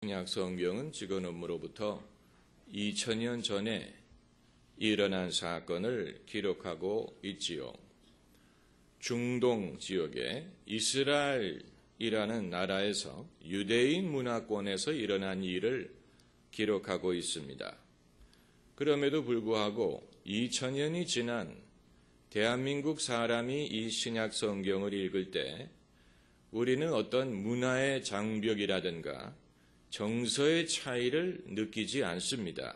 신약 성경은 지금으로부터 2000년 전에 일어난 사건을 기록하고 있지요. 중동 지역의 이스라엘이라는 나라에서 유대인 문화권에서 일어난 일을 기록하고 있습니다. 그럼에도 불구하고 2000년이 지난 대한민국 사람이 이 신약 성경을 읽을 때 우리는 어떤 문화의 장벽이라든가 정서의 차이를 느끼지 않습니다.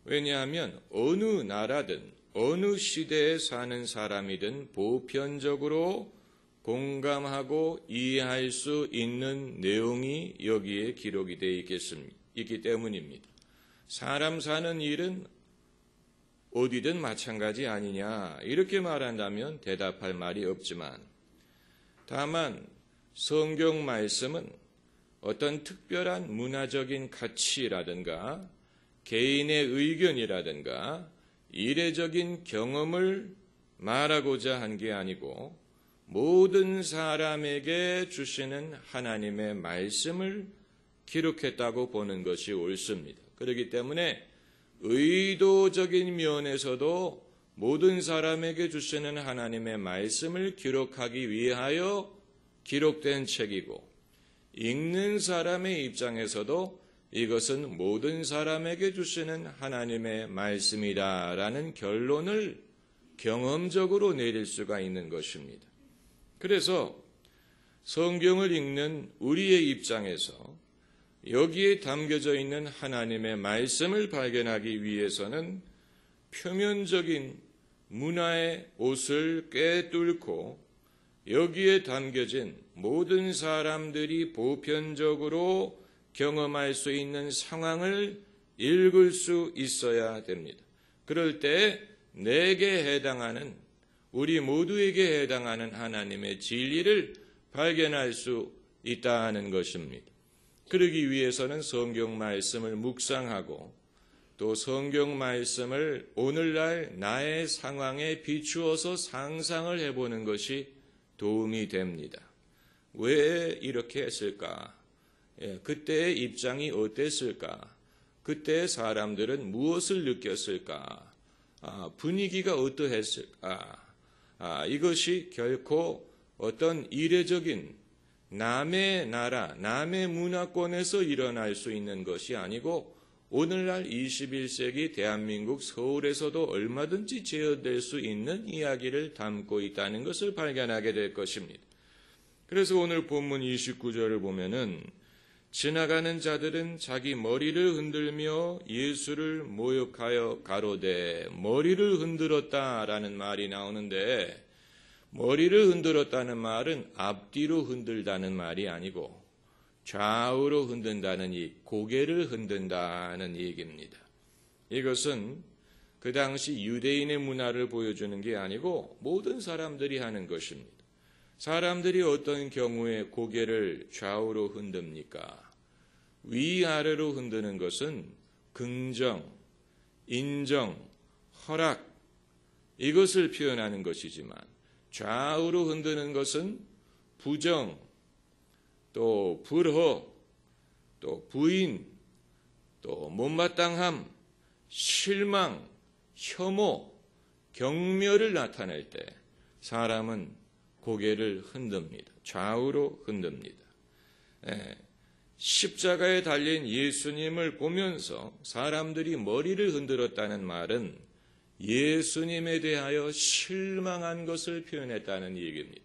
왜냐하면 어느 나라든 어느 시대에 사는 사람이든 보편적으로 공감하고 이해할 수 있는 내용이 여기에 기록이 되어 있기 때문입니다. 사람 사는 일은 어디든 마찬가지 아니냐 이렇게 말한다면 대답할 말이 없지만 다만 성경 말씀은 어떤 특별한 문화적인 가치라든가 개인의 의견이라든가 이례적인 경험을 말하고자 한 게 아니고 모든 사람에게 주시는 하나님의 말씀을 기록했다고 보는 것이 옳습니다. 그렇기 때문에 의도적인 면에서도 모든 사람에게 주시는 하나님의 말씀을 기록하기 위하여 기록된 책이고 읽는 사람의 입장에서도 이것은 모든 사람에게 주시는 하나님의 말씀이다라는 결론을 경험적으로 내릴 수가 있는 것입니다. 그래서 성경을 읽는 우리의 입장에서 여기에 담겨져 있는 하나님의 말씀을 발견하기 위해서는 표면적인 문화의 옷을 꿰뚫고 여기에 담겨진 모든 사람들이 보편적으로 경험할 수 있는 상황을 읽을 수 있어야 됩니다. 그럴 때 내게 해당하는 우리 모두에게 해당하는 하나님의 진리를 발견할 수 있다는 것입니다. 그러기 위해서는 성경 말씀을 묵상하고 또 성경 말씀을 오늘날 나의 상황에 비추어서 상상을 해보는 것이 도움이 됩니다. 왜 이렇게 했을까? 그때의 입장이 어땠을까? 그때의 사람들은 무엇을 느꼈을까? 분위기가 어떠했을까? 이것이 결코 어떤 이례적인 남의 나라, 남의 문화권에서 일어날 수 있는 것이 아니고 오늘날 21세기 대한민국 서울에서도 얼마든지 재현될 수 있는 이야기를 담고 있다는 것을 발견하게 될 것입니다. 그래서 오늘 본문 29절을 보면은 지나가는 자들은 자기 머리를 흔들며 예수를 모욕하여 가로되 머리를 흔들었다라는 말이 나오는데 머리를 흔들었다는 말은 앞뒤로 흔들다는 말이 아니고 좌우로 흔든다는 고개를 흔든다는 얘기입니다. 이것은 그 당시 유대인의 문화를 보여주는 게 아니고 모든 사람들이 하는 것입니다. 사람들이 어떤 경우에 고개를 좌우로 흔듭니까? 위아래로 흔드는 것은 긍정, 인정, 허락 이것을 표현하는 것이지만 좌우로 흔드는 것은 부정, 또 불허, 또 부인, 또 못마땅함, 실망, 혐오, 경멸을 나타낼 때 사람은 고개를 흔듭니다. 좌우로 흔듭니다. 십자가에 달린 예수님을 보면서 사람들이 머리를 흔들었다는 말은 예수님에 대하여 실망한 것을 표현했다는 얘기입니다.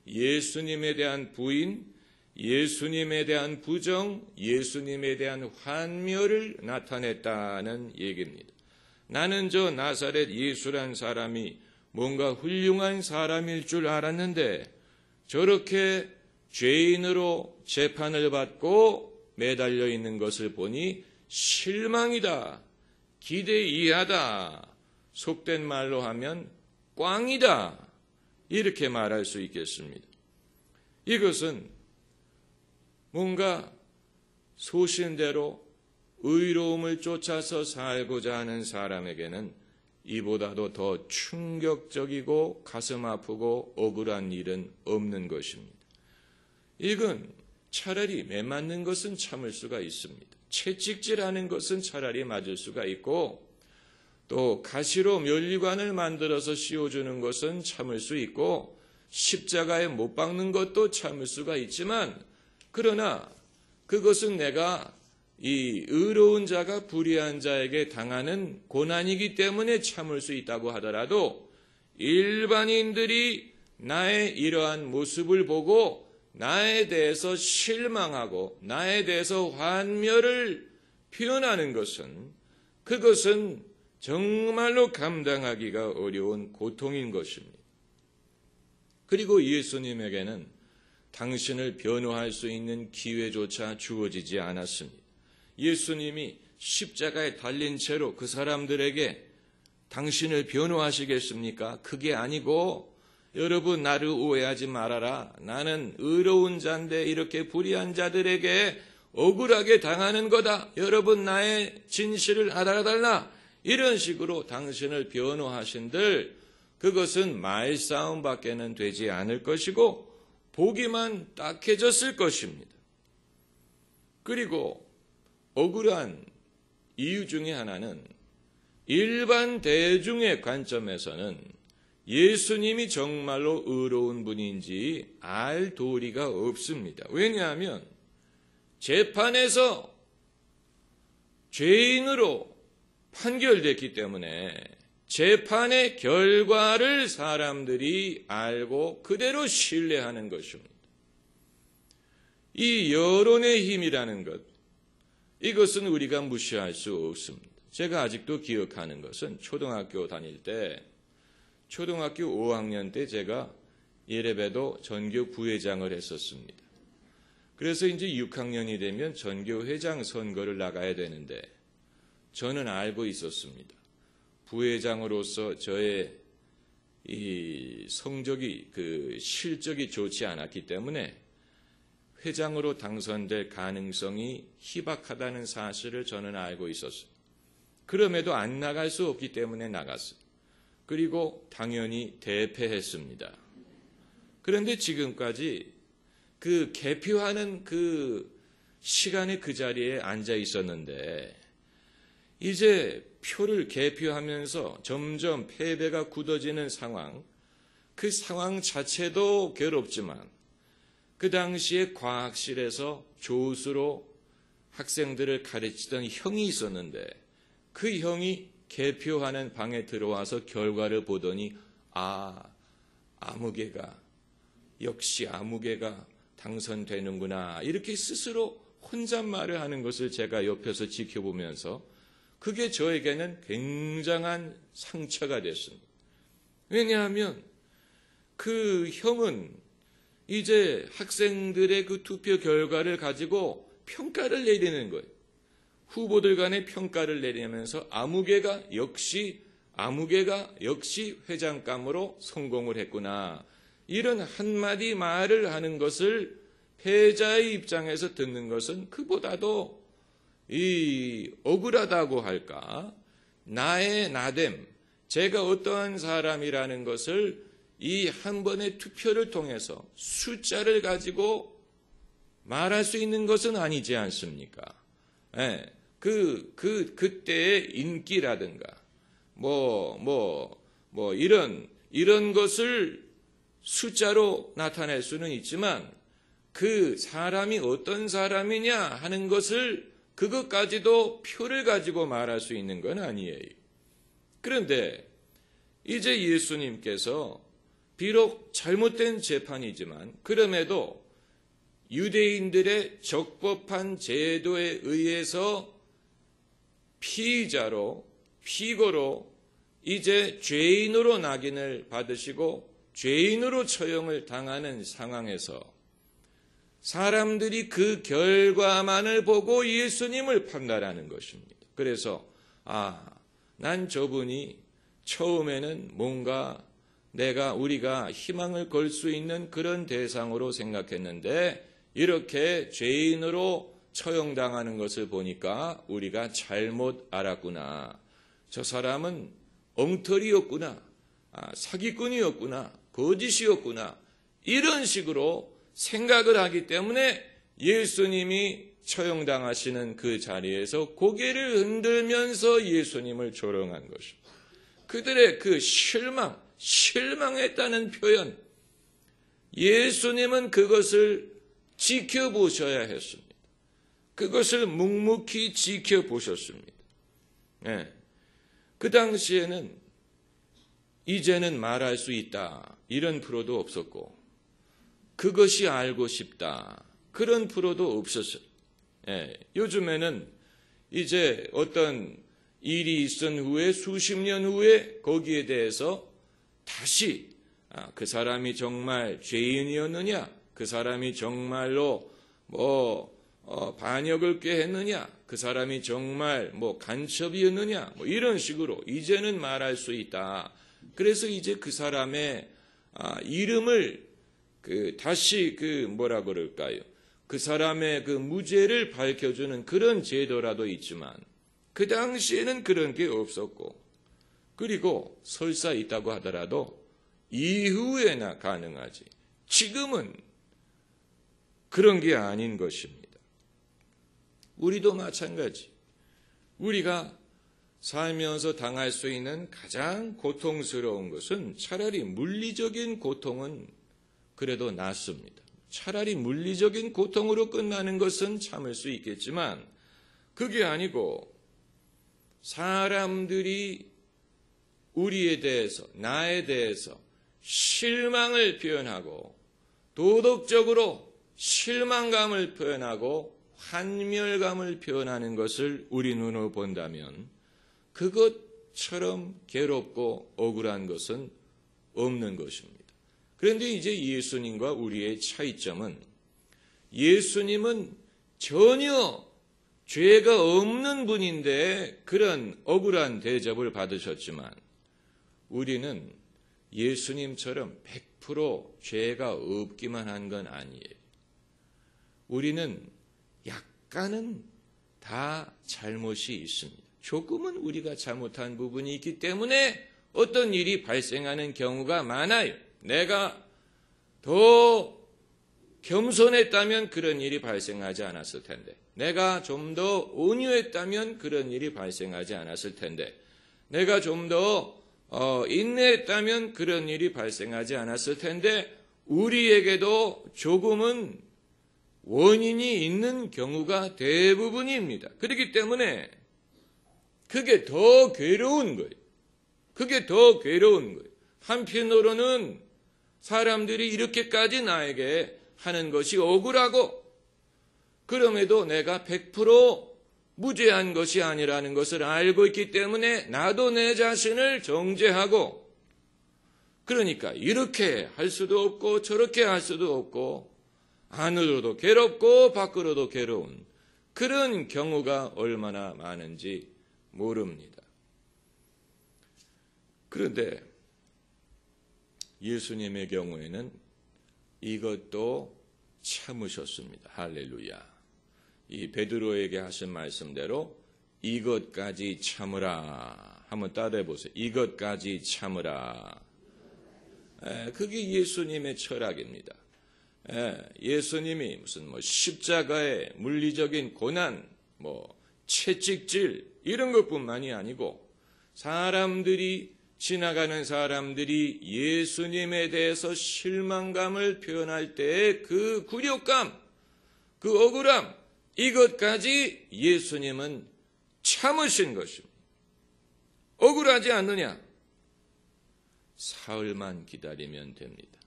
예수님에 대한 부인, 예수님에 대한 부정, 예수님에 대한 환멸을 나타냈다는 얘기입니다. 나는 저 나사렛 예수란 사람이 뭔가 훌륭한 사람일 줄 알았는데 저렇게 죄인으로 재판을 받고 매달려 있는 것을 보니 실망이다, 기대 이하다, 속된 말로 하면 꽝이다 이렇게 말할 수 있겠습니다. 이것은 뭔가 소신대로 의로움을 쫓아서 살고자 하는 사람에게는 이보다도 더 충격적이고 가슴 아프고 억울한 일은 없는 것입니다. 이건 차라리 매맞는 것은 참을 수가 있습니다. 채찍질하는 것은 차라리 맞을 수가 있고, 또 가시로 면류관을 만들어서 씌워주는 것은 참을 수 있고, 십자가에 못 박는 것도 참을 수가 있지만, 그러나 그것은 내가 이 의로운 자가 불의한 자에게 당하는 고난이기 때문에 참을 수 있다고 하더라도, 일반인들이 나의 이러한 모습을 보고 나에 대해서 실망하고 나에 대해서 환멸을 표현하는 것은, 그것은 정말로 감당하기가 어려운 고통인 것입니다. 그리고 예수님에게는 당신을 변호할 수 있는 기회조차 주어지지 않았습니다. 예수님이 십자가에 달린 채로 그 사람들에게 당신을 변호하시겠습니까? 그게 아니고, 여러분 나를 오해하지 말아라. 나는 의로운 자인데 이렇게 불의한 자들에게 억울하게 당하는 거다. 여러분 나의 진실을 알아달라. 이런 식으로 당신을 변호하신들, 그것은 말싸움밖에는 되지 않을 것이고 보기만 딱해졌을 것입니다. 그리고 억울한 이유 중에 하나는, 일반 대중의 관점에서는 예수님이 정말로 의로운 분인지 알 도리가 없습니다. 왜냐하면 재판에서 죄인으로 판결됐기 때문에 재판의 결과를 사람들이 알고 그대로 신뢰하는 것입니다. 이 여론의 힘이라는 것, 이것은 우리가 무시할 수 없습니다. 제가 아직도 기억하는 것은 초등학교 다닐 때, 초등학교 5학년 때 제가 예레배도 전교 부회장을 했었습니다. 그래서 이제 6학년이 되면 전교 회장 선거를 나가야 되는데, 저는 알고 있었습니다. 부회장으로서 저의 이 성적이, 실적이 좋지 않았기 때문에 회장으로 당선될 가능성이 희박하다는 사실을 저는 알고 있었어요. 그럼에도 안 나갈 수 없기 때문에 나갔어요. 그리고 당연히 대패했습니다. 그런데 지금까지 그 개표하는 그 시간에 그 자리에 앉아 있었는데, 이제 표를 개표하면서 점점 패배가 굳어지는 상황, 그 상황 자체도 괴롭지만, 그 당시에 과학실에서 조수로 학생들을 가르치던 형이 있었는데, 그 형이 개표하는 방에 들어와서 결과를 보더니, 역시 아무개가 당선되는구나, 이렇게 스스로 혼잣말을 하는 것을 제가 옆에서 지켜보면서 그게 저에게는 굉장한 상처가 됐습니다. 왜냐하면 그 형은 이제 학생들의 그 투표 결과를 가지고 평가를 내리는 거예요. 후보들 간의 평가를 내리면서 아무개가 역시 회장감으로 성공을 했구나, 이런 한마디 말을 하는 것을 패자의 입장에서 듣는 것은 그보다도 억울하다고 할까, 나의 나됨, 제가 어떠한 사람이라는 것을 이 한 번의 투표를 통해서 숫자를 가지고 말할 수 있는 것은 아니지 않습니까? 그때의 인기라든가, 이런 것을 숫자로 나타낼 수는 있지만, 그 사람이 어떤 사람이냐 하는 것을, 그것까지도 표를 가지고 말할 수 있는 건 아니에요. 그런데 이제 예수님께서 비록 잘못된 재판이지만, 그럼에도 유대인들의 적법한 제도에 의해서 피고로 이제 죄인으로 낙인을 받으시고 죄인으로 처형을 당하는 상황에서 사람들이 그 결과만을 보고 예수님을 판단하는 것입니다. 그래서 난 저분이 처음에는 뭔가 우리가 희망을 걸 수 있는 그런 대상으로 생각했는데, 이렇게 죄인으로 처형당하는 것을 보니까 우리가 잘못 알았구나. 저 사람은 엉터리였구나, 사기꾼이었구나, 거짓이었구나, 이런 식으로 생각을 하기 때문에 예수님이 처형당하시는 그 자리에서 고개를 흔들면서 예수님을 조롱한 것입니다. 그들의 그 실망했다는 표현, 예수님은 그것을 지켜보셔야 했습니다. 그것을 묵묵히 지켜보셨습니다. 네. 그 당시에는 이제는 말할 수 있다, 이런 프로도 없었고, 그것이 알고 싶다, 그런 프로도 없었어요. 예, 요즘에는 이제 어떤 일이 있은 후에 수십 년 후에 거기에 대해서 다시 그 사람이 정말 죄인이었느냐, 그 사람이 정말로 반역을 꾀했느냐, 그 사람이 정말 간첩이었느냐, 이런 식으로 이제는 말할 수 있다. 그래서 이제 그 사람의 이름을 다시 뭐라 그럴까요? 그 사람의 그 무죄를 밝혀주는 그런 제도라도 있지만 그 당시에는 그런 게 없었고, 그리고 설사 있다고 하더라도 이후에나 가능하지, 지금은 그런 게 아닌 것입니다. 우리도 마찬가지. 우리가 살면서 당할 수 있는 가장 고통스러운 것은 차라리 물리적인 고통은 그래도 낫습니다. 차라리 물리적인 고통으로 끝나는 것은 참을 수 있겠지만 그게 아니고 사람들이 우리에 대해서, 나에 대해서 실망을 표현하고 도덕적으로 실망감을 표현하고 환멸감을 표현하는 것을 우리 눈으로 본다면 그것처럼 괴롭고 억울한 것은 없는 것입니다. 그런데 이제 예수님과 우리의 차이점은, 예수님은 전혀 죄가 없는 분인데 그런 억울한 대접을 받으셨지만 우리는 예수님처럼 100% 죄가 없기만 한 건 아니에요. 우리는 약간은 다 잘못이 있습니다. 조금은 우리가 잘못한 부분이 있기 때문에 어떤 일이 발생하는 경우가 많아요. 내가 더 겸손했다면 그런 일이 발생하지 않았을 텐데, 내가 좀 더 온유했다면 그런 일이 발생하지 않았을 텐데, 내가 좀 더 인내했다면 그런 일이 발생하지 않았을 텐데, 우리에게도 조금은 원인이 있는 경우가 대부분입니다. 그렇기 때문에 그게 더 괴로운 거예요. 그게 더 괴로운 거예요. 한편으로는 사람들이 이렇게까지 나에게 하는 것이 억울하고, 그럼에도 내가 100% 무죄한 것이 아니라는 것을 알고 있기 때문에 나도 내 자신을 정죄하고, 그러니까 이렇게 할 수도 없고 저렇게 할 수도 없고 안으로도 괴롭고 밖으로도 괴로운 그런 경우가 얼마나 많은지 모릅니다. 그런데 예수님의 경우에는 이것도 참으셨습니다. 할렐루야. 이 베드로에게 하신 말씀대로 이것까지 참으라. 한번 따라해 보세요. 이것까지 참으라. 그게 예수님의 철학입니다. 예수님이 무슨 십자가의 물리적인 고난, 채찍질 이런 것뿐만이 아니고 지나가는 사람들이 예수님에 대해서 실망감을 표현할 때의 그 굴욕감, 그 억울함, 이것까지 예수님은 참으신 것입니다. 억울하지 않느냐? 사흘만 기다리면 됩니다.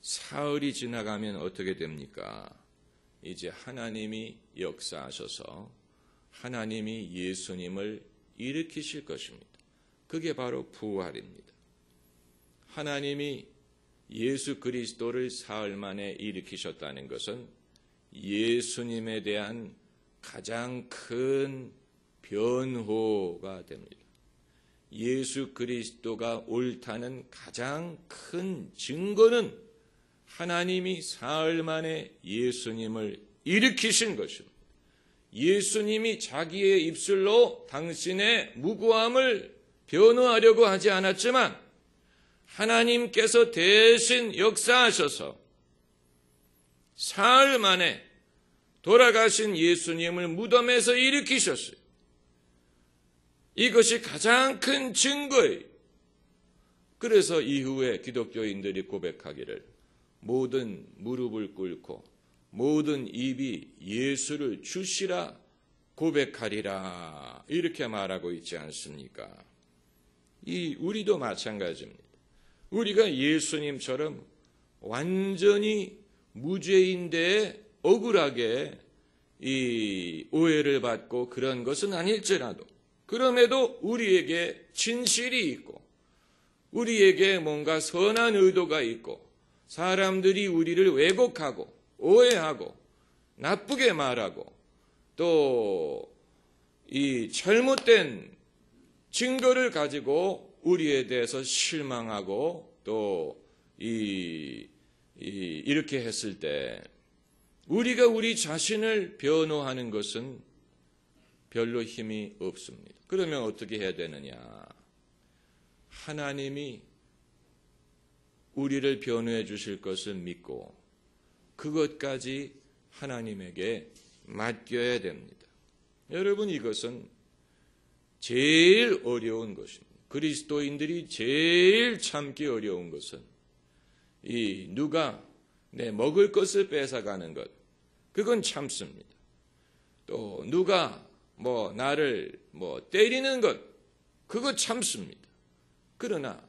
사흘이 지나가면 어떻게 됩니까? 이제 하나님이 역사하셔서 하나님이 예수님을 일으키실 것입니다. 그게 바로 부활입니다. 하나님이 예수 그리스도를 사흘 만에 일으키셨다는 것은 예수님에 대한 가장 큰 변호가 됩니다. 예수 그리스도가 옳다는 가장 큰 증거는 하나님이 사흘 만에 예수님을 일으키신 것입니다. 예수님이 자기의 입술로 당신의 무고함을 변호하려고 하지 않았지만 하나님께서 대신 역사하셔서 사흘 만에 돌아가신 예수님을 무덤에서 일으키셨어요. 이것이 가장 큰 증거예요. 그래서 이후에 기독교인들이 고백하기를 모든 무릎을 꿇고 모든 입이 예수를 주시라 고백하리라 이렇게 말하고 있지 않습니까? 우리도 마찬가지입니다. 우리가 예수님처럼 완전히 무죄인데 억울하게 이 오해를 받고 그런 것은 아닐지라도 그럼에도 우리에게 진실이 있고 우리에게 뭔가 선한 의도가 있고 사람들이 우리를 왜곡하고 오해하고 나쁘게 말하고 또 이 잘못된 증거를 가지고 우리에 대해서 실망하고 또 이렇게 했을 때 우리가 우리 자신을 변호하는 것은 별로 힘이 없습니다. 그러면 어떻게 해야 되느냐? 하나님이 우리를 변호해 주실 것을 믿고 그것까지 하나님에게 맡겨야 됩니다. 여러분, 이것은 제일 어려운 것입니다. 그리스도인들이 제일 참기 어려운 것은 누가 내 먹을 것을 뺏어가는 것, 그건 참습니다. 또 누가 나를 때리는 것, 그거 참습니다. 그러나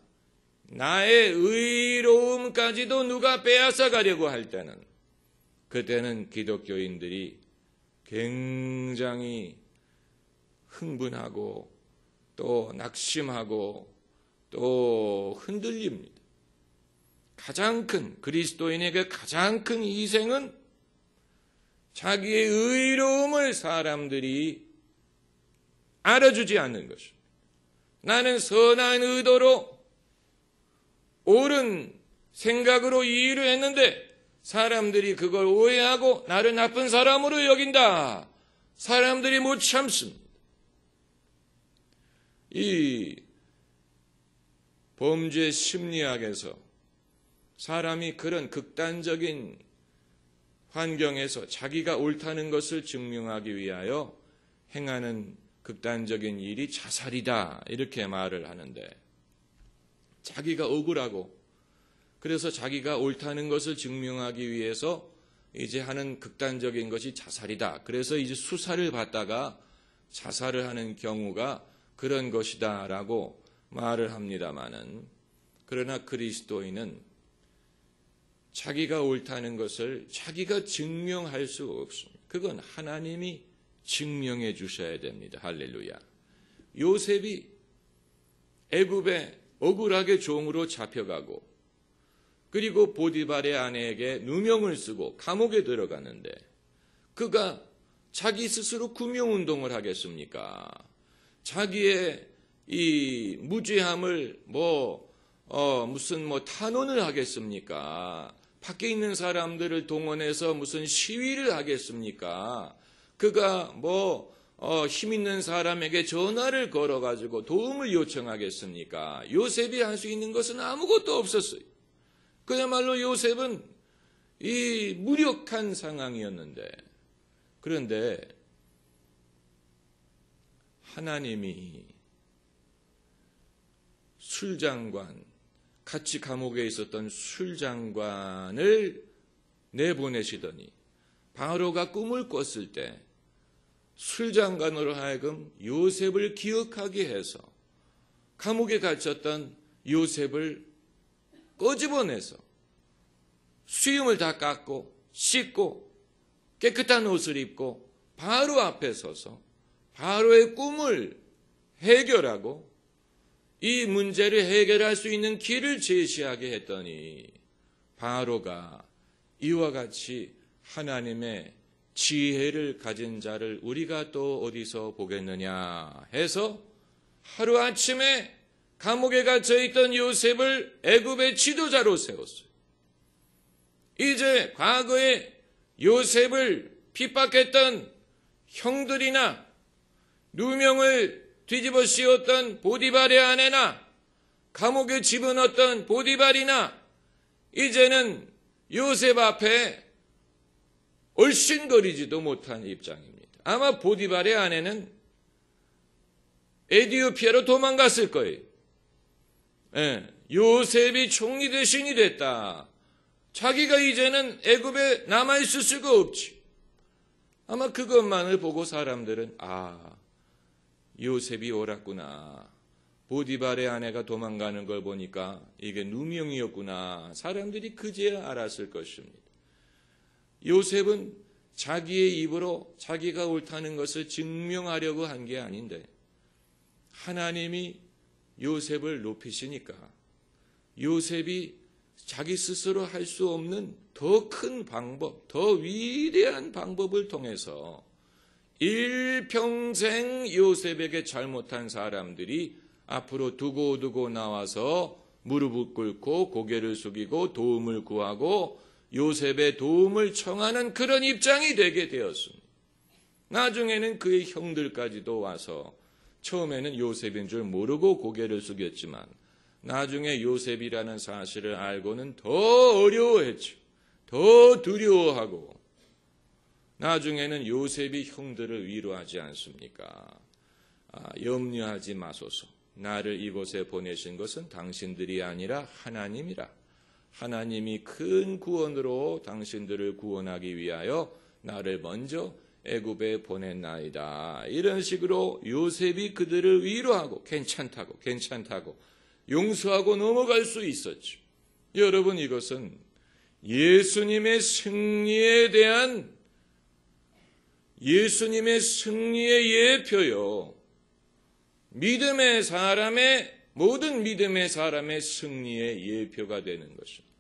나의 의로움까지도 누가 빼앗아 가려고 할 때는 그때는 기독교인들이 굉장히 흥분하고 또 낙심하고 또 흔들립니다. 그리스도인에게 가장 큰 희생은 자기의 의로움을 사람들이 알아주지 않는 것입니다. 나는 선한 의도로 옳은 생각으로 이 일을 했는데 사람들이 그걸 오해하고 나를 나쁜 사람으로 여긴다. 사람들이 못 참습니다. 이 범죄 심리학에서 사람이 그런 극단적인 환경에서 자기가 옳다는 것을 증명하기 위하여 행하는 극단적인 일이 자살이다 이렇게 말을 하는데, 자기가 억울하고 그래서 자기가 옳다는 것을 증명하기 위해서 이제 하는 극단적인 것이 자살이다. 그래서 이제 수사를 받다가 자살을 하는 경우가 그런 것이다라고 말을 합니다마는, 그러나 그리스도인은 자기가 옳다는 것을 자기가 증명할 수 없습니다. 그건 하나님이 증명해 주셔야 됩니다. 할렐루야. 요셉이 애굽에 억울하게 종으로 잡혀가고 그리고 보디발의 아내에게 누명을 쓰고 감옥에 들어가는데 그가 자기 스스로 구명운동을 하겠습니까? 자기의 이 무죄함을 무슨 탄원을 하겠습니까? 밖에 있는 사람들을 동원해서 무슨 시위를 하겠습니까? 그가 힘 있는 사람에게 전화를 걸어가지고 도움을 요청하겠습니까? 요셉이 할 수 있는 것은 아무것도 없었어요. 그야말로 요셉은 이 무력한 상황이었는데, 그런데 하나님이 술장관, 같이 감옥에 있었던 술장관을 내보내시더니 바로가 꿈을 꿨을 때 술장관으로 하여금 요셉을 기억하게 해서 감옥에 갇혔던 요셉을 꺼집어내서 수염을 다 깎고 씻고 깨끗한 옷을 입고 바로 앞에 서서 바로의 꿈을 해결하고 이 문제를 해결할 수 있는 길을 제시하게 했더니 바로가 이와 같이 하나님의 지혜를 가진 자를 우리가 또 어디서 보겠느냐 해서 하루아침에 감옥에 갇혀있던 요셉을 애굽의 지도자로 세웠어요. 이제 과거에 요셉을 핍박했던 형들이나 누명을 뒤집어 씌웠던 보디발의 아내나 감옥에 집어넣었던 보디발이나 이제는 요셉 앞에 얼씬거리지도 못한 입장입니다. 아마 보디발의 아내는 에티오피아로 도망갔을 거예요. 요셉이 총리 대신이 됐다. 자기가 이제는 애굽에 남아있을 수가 없지. 아마 그것만을 보고 사람들은 요셉이 옳았구나. 보디발의 아내가 도망가는 걸 보니까 이게 누명이었구나. 사람들이 그제야 알았을 것입니다. 요셉은 자기의 입으로 자기가 옳다는 것을 증명하려고 한 게 아닌데 하나님이 요셉을 높이시니까 요셉이 자기 스스로 할 수 없는 더 큰 방법, 더 위대한 방법을 통해서 일평생 요셉에게 잘못한 사람들이 앞으로 두고두고 나와서 무릎을 꿇고 고개를 숙이고 도움을 구하고 요셉의 도움을 청하는 그런 입장이 되게 되었습니다. 나중에는 그의 형들까지도 와서 처음에는 요셉인 줄 모르고 고개를 숙였지만 나중에 요셉이라는 사실을 알고는 더 어려워했죠. 더 두려워하고 나중에는 요셉이 형들을 위로하지 않습니까? 염려하지 마소서. 나를 이곳에 보내신 것은 당신들이 아니라 하나님이라. 하나님이 큰 구원으로 당신들을 구원하기 위하여 나를 먼저 애굽에 보냈나이다. 이런 식으로 요셉이 그들을 위로하고 괜찮다고 용서하고 넘어갈 수 있었죠. 여러분, 이것은 예수님의 승리에 대한 예수님의 승리의 예표요. 모든 믿음의 사람의 승리의 예표가 되는 것입니다.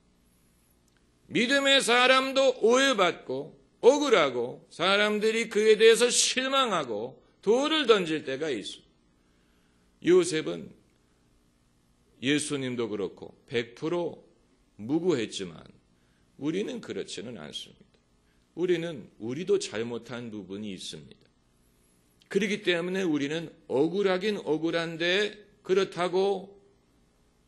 믿음의 사람도 오해받고 억울하고 사람들이 그에 대해서 실망하고 돌을 던질 때가 있습니다. 요셉은 예수님도 그렇고 100% 무고했지만 우리는 그렇지는 않습니다. 우리도 잘못한 부분이 있습니다. 그렇기 때문에 우리는 억울하긴 억울한데 그렇다고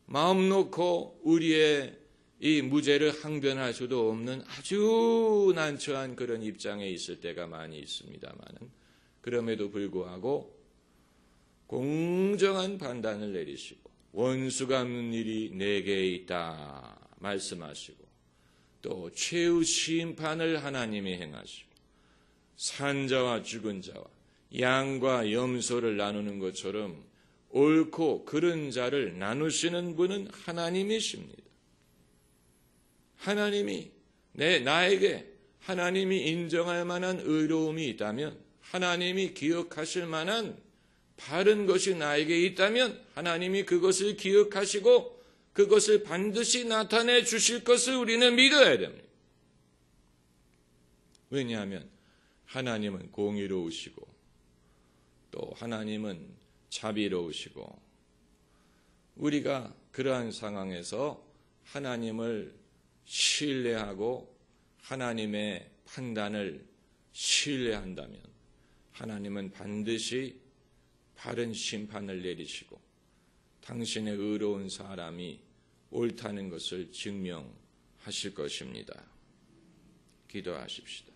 마음 놓고 우리의 이 무죄를 항변할 수도 없는 아주 난처한 그런 입장에 있을 때가 많이 있습니다만은 그럼에도 불구하고 공정한 판단을 내리시고 원수 갚는 일이 내게 있다 말씀하시고 또 최후 심판을 하나님이 행하시고 산자와 죽은 자와 양과 염소를 나누는 것처럼 옳고 그른 자를 나누시는 분은 하나님이십니다. 하나님이 나에게 하나님이 인정할 만한 의로움이 있다면 하나님이 기억하실 만한 바른 것이 나에게 있다면 하나님이 그것을 기억하시고 그것을 반드시 나타내 주실 것을 우리는 믿어야 됩니다. 왜냐하면 하나님은 공의로우시고 또 하나님은 자비로우시고 우리가 그러한 상황에서 하나님을 신뢰하고 하나님의 판단을 신뢰한다면 하나님은 반드시 바른 심판을 내리시고 당신의 의로운 사람이 옳다는 것을 증명하실 것입니다. 기도하십시다.